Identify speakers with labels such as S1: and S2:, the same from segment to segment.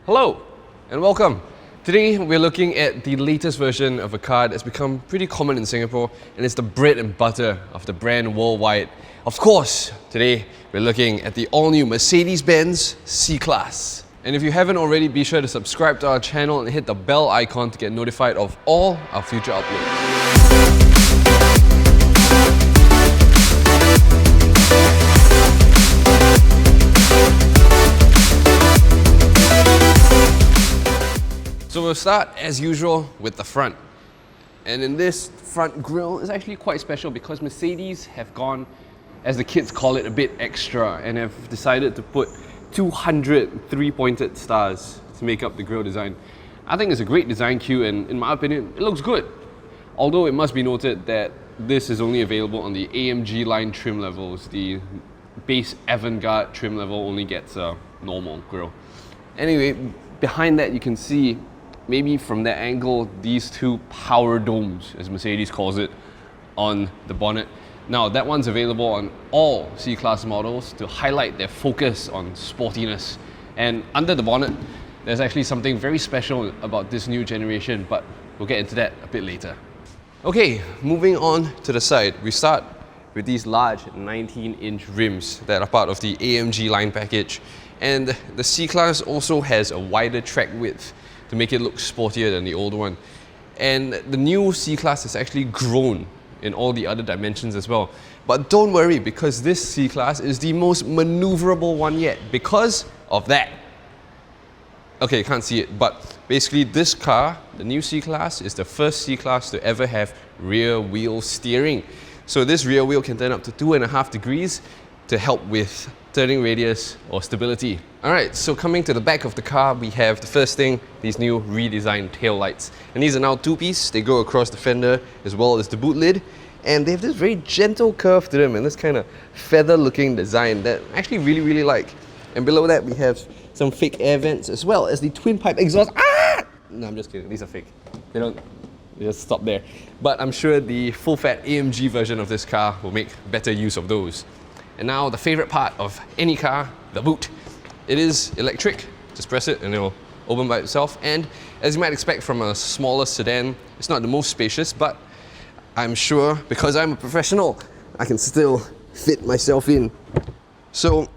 S1: Hello and welcome. Today we're looking at the latest version of a car that's become pretty common in Singapore, and it's the bread and butter of the brand worldwide. Of course, today we're looking at the all-new Mercedes-Benz C-Class. And if you haven't already, be sure to subscribe to our channel and hit the bell icon to get notified of all our future uploads. So we'll start, as usual, with the front. And in this front grille is actually quite special because Mercedes have gone, as the kids call it, a bit extra and have decided to put 200 three-pointed stars to make up the grille design. I think it's a great design cue, and in my opinion, it looks good. Although it must be noted that this is only available on the AMG line trim levels. The base Avantgarde trim level only gets a normal grille. Anyway, behind that you can see, maybe from that angle, these two power domes, as Mercedes calls it, on the bonnet. Now, that one's available on all C-Class models to highlight their focus on sportiness. And under the bonnet, there's actually something very special about this new generation, but we'll get into that a bit later. Okay, moving on to the side, we start with these large 19-inch rims that are part of the AMG line package. And the C-Class also has a wider track width to make it look sportier than the old one. And the new C-Class has actually grown in all the other dimensions as well. But don't worry, because this C-Class is the most maneuverable one yet because of that. Okay, you can't see it, but basically this car, the new C-Class, is the first C-Class to ever have rear wheel steering. So this rear wheel can turn up to 2.5 degrees to help with turning radius or stability. Alright, so coming to the back of the car, we have the first thing, these new redesigned tail lights. And these are now two-piece, they go across the fender as well as the boot lid. And they have this very gentle curve to them and this kind of feather-looking design that I actually really like. And below that we have some fake air vents as well as the twin pipe exhaust. Ah! No, I'm just kidding, these are fake. They just stop there. But I'm sure the full-fat AMG version of this car will make better use of those. And now the favorite part of any car, the boot. It is electric, just press it and it will open by itself. And as you might expect from a smaller sedan, it's not the most spacious, but I'm sure because I'm a professional, I can still fit myself in. So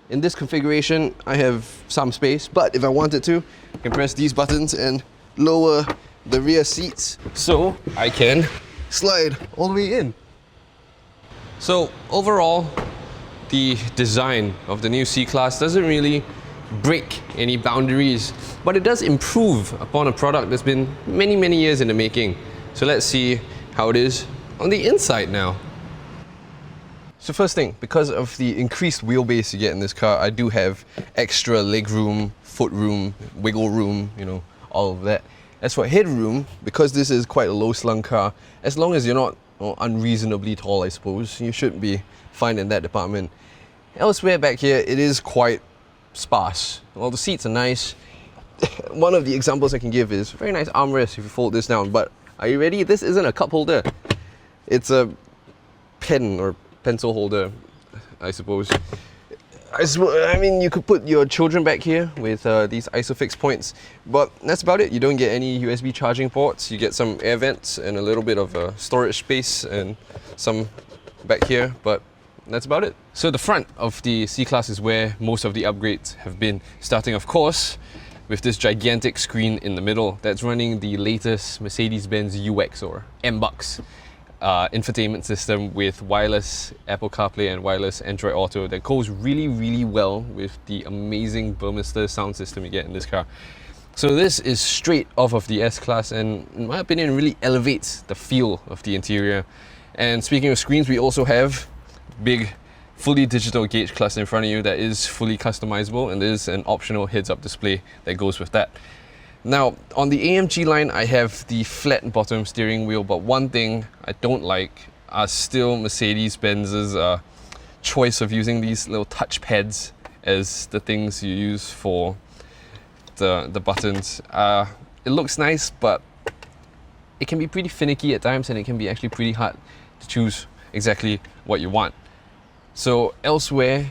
S1: in this configuration, I have some space, but if I wanted to, I can press these buttons and lower the rear seats so I can slide all the way in. So overall, the design of the new C-Class doesn't really break any boundaries, but it does improve upon a product that's been many years in the making. So let's see how it is on the inside now. So first thing, because of the increased wheelbase you get in this car, I do have extra leg room, foot room, wiggle room, you know, all of that. As for headroom, because this is quite a low slung car, as long as you're not unreasonably tall, I suppose, you should be fine in that department. Elsewhere back here, it is quite sparse. Well, the seats are nice. One of the examples I can give is a very nice armrest if you fold this down, but are you ready? This isn't a cup holder. It's a pen or pencil holder, I suppose. I mean, you could put your children back here with these ISOFIX points, but that's about it. You don't get any USB charging ports. You get some air vents and a little bit of storage space and some back here, but that's about it. So the front of the C-Class is where most of the upgrades have been, starting of course with this gigantic screen in the middle that's running the latest Mercedes-Benz UX or MBUX infotainment system with wireless Apple CarPlay and wireless Android Auto that goes really well with the amazing Burmester sound system you get in this car. So this is straight off of the S-Class and in my opinion really elevates the feel of the interior. And speaking of screens, we also have big fully digital gauge cluster in front of you that is fully customizable, and there's an optional heads-up display that goes with that. Now, on the AMG line, I have the flat bottom steering wheel, but one thing I don't like are still Mercedes-Benz's choice of using these little touch pads as the things you use for the buttons. It looks nice, but it can be pretty finicky at times, and it can be actually pretty hard to choose exactly what you want. So elsewhere,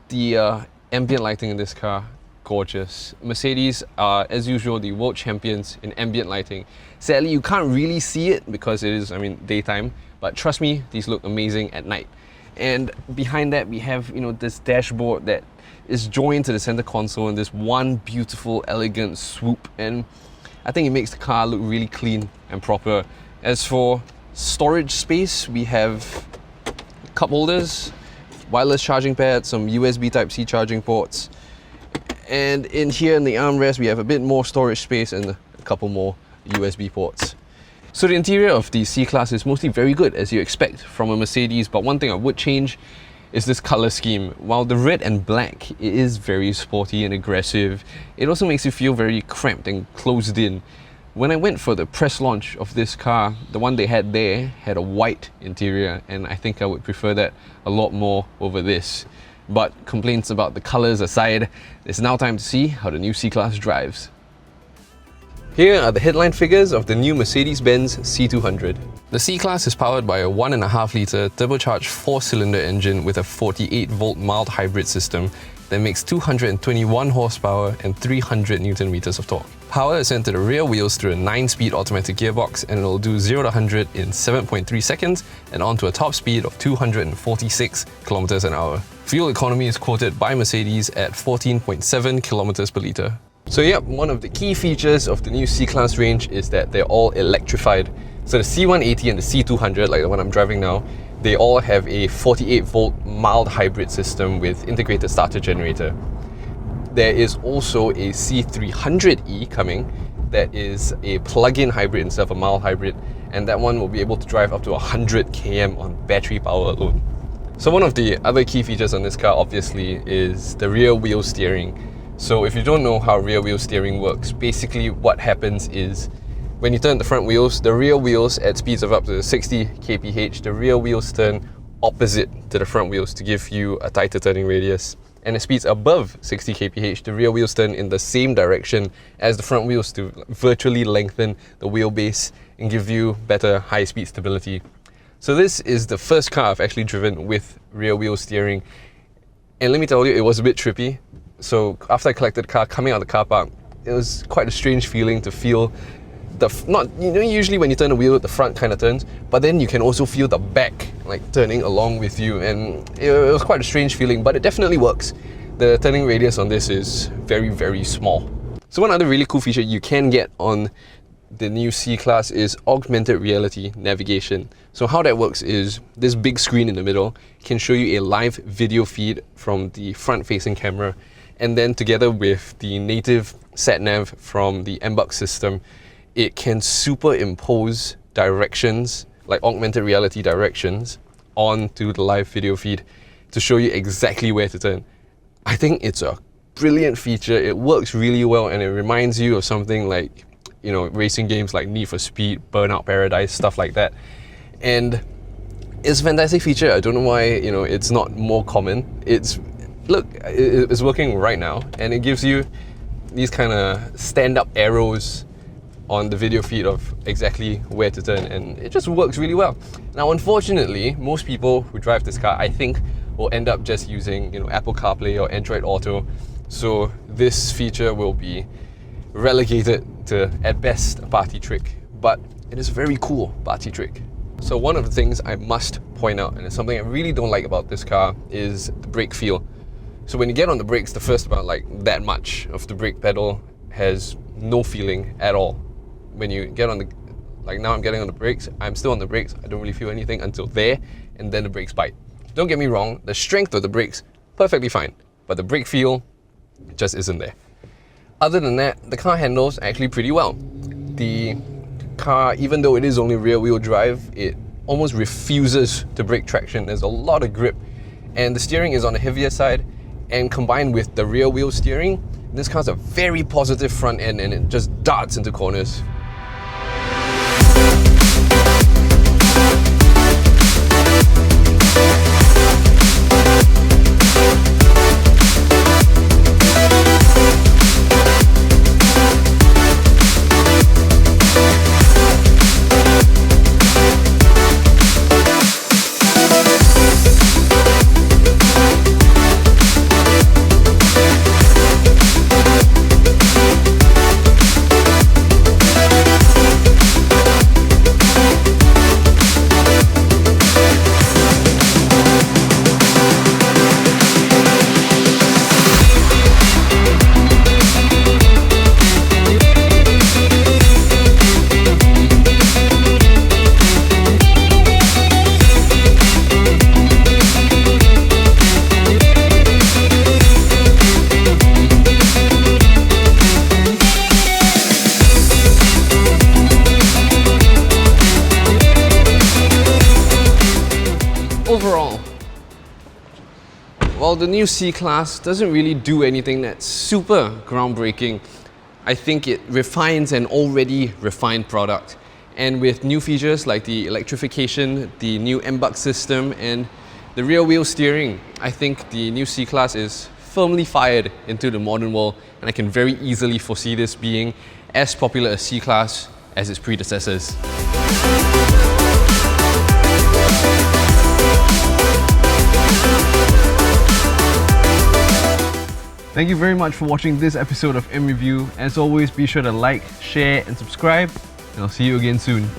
S1: the ambient lighting in this car gorgeous. Mercedes are, as usual, the world champions in ambient lighting. Sadly, you can't really see it because it is, daytime, but trust me, these look amazing at night. And behind that, we have, this dashboard that is joined to the center console in this one beautiful, elegant swoop. And I think it makes the car look really clean and proper. As for storage space, we have cup holders, wireless charging pad, some USB Type-C charging ports, and in here in the armrest we have a bit more storage space and a couple more USB ports. So the interior of the C-Class is mostly very good, as you expect from a Mercedes, but one thing I would change is this color scheme. While the red and black is very sporty and aggressive, it also makes you feel very cramped and closed in. When I went for the press launch of this car, the one they had there had a white interior, and I think I would prefer that a lot more over this. But complaints about the colors aside, it's now time to see how the new C-Class drives. Here are the headline figures of the new Mercedes-Benz C200. The C-Class is powered by a 1.5-litre turbocharged 4-cylinder engine with a 48-volt mild hybrid system that makes 221 horsepower and 300 Nm of torque. Power is sent to the rear wheels through a 9-speed automatic gearbox, and it will do 0 to 100 in 7.3 seconds and onto a top speed of 246 km an hour. Fuel economy is quoted by Mercedes at 14.7 km per litre. So yep, one of the key features of the new C-Class range is that they're all electrified. So the C180 and the C200, like the one I'm driving now, they all have a 48-volt mild hybrid system with integrated starter generator. There is also a C300E coming that is a plug-in hybrid instead of a mild hybrid, and that one will be able to drive up to 100 km on battery power alone. So one of the other key features on this car obviously is the rear wheel steering. So if you don't know how rear wheel steering works, basically what happens is when you turn the front wheels, the rear wheels at speeds of up to 60 kph, the rear wheels turn opposite to the front wheels to give you a tighter turning radius. And at speeds above 60 kph, the rear wheels turn in the same direction as the front wheels to virtually lengthen the wheelbase and give you better high-speed stability. So this is the first car I've actually driven with rear wheel steering. And let me tell you, it was a bit trippy. So after I collected the car, coming out of the car park, it was quite a strange feeling to feel usually when you turn the wheel, the front kind of turns, but then you can also feel the back like turning along with you, and it was quite a strange feeling, but it definitely works. The turning radius on this is very, very small. So one other really cool feature you can get on the new C-Class is augmented reality navigation. So how that works is this big screen in the middle can show you a live video feed from the front-facing camera, and then together with the native sat-nav from the MBUX system, it can superimpose directions, like augmented reality directions, onto the live video feed to show you exactly where to turn. I think it's a brilliant feature. It works really well, and it reminds you of something like, racing games like Need for Speed, Burnout Paradise, stuff like that. And it's a fantastic feature. I don't know why, it's not more common. It's working right now, and it gives you these kind of stand-up arrows on the video feed of exactly where to turn, and it just works really well. Now, unfortunately, most people who drive this car, I think, will end up just using Apple CarPlay or Android Auto, so this feature will be relegated to, at best, a party trick, but it is a very cool party trick. So one of the things I must point out, and it's something I really don't like about this car, is the brake feel. So when you get on the brakes, the first about that much of the brake pedal has no feeling at all. When you get on now I'm getting on the brakes, I'm still on the brakes, I don't really feel anything until there, and then the brakes bite. Don't get me wrong, the strength of the brakes, perfectly fine, but the brake feel just isn't there. Other than that, the car handles actually pretty well. The car, even though it is only rear wheel drive, it almost refuses to break traction. There's a lot of grip, and the steering is on the heavier side, and combined with the rear wheel steering, this car's a very positive front end, and it just darts into corners. while the new C-Class doesn't really do anything that's super groundbreaking, I think it refines an already refined product. And with new features like the electrification, the new MBUX system, and the rear wheel steering, I think the new C-Class is firmly fired into the modern world, and I can very easily foresee this being as popular a C-Class as its predecessors. Thank you very much for watching this episode of mReview. As always, be sure to like, share and subscribe, and I'll see you again soon.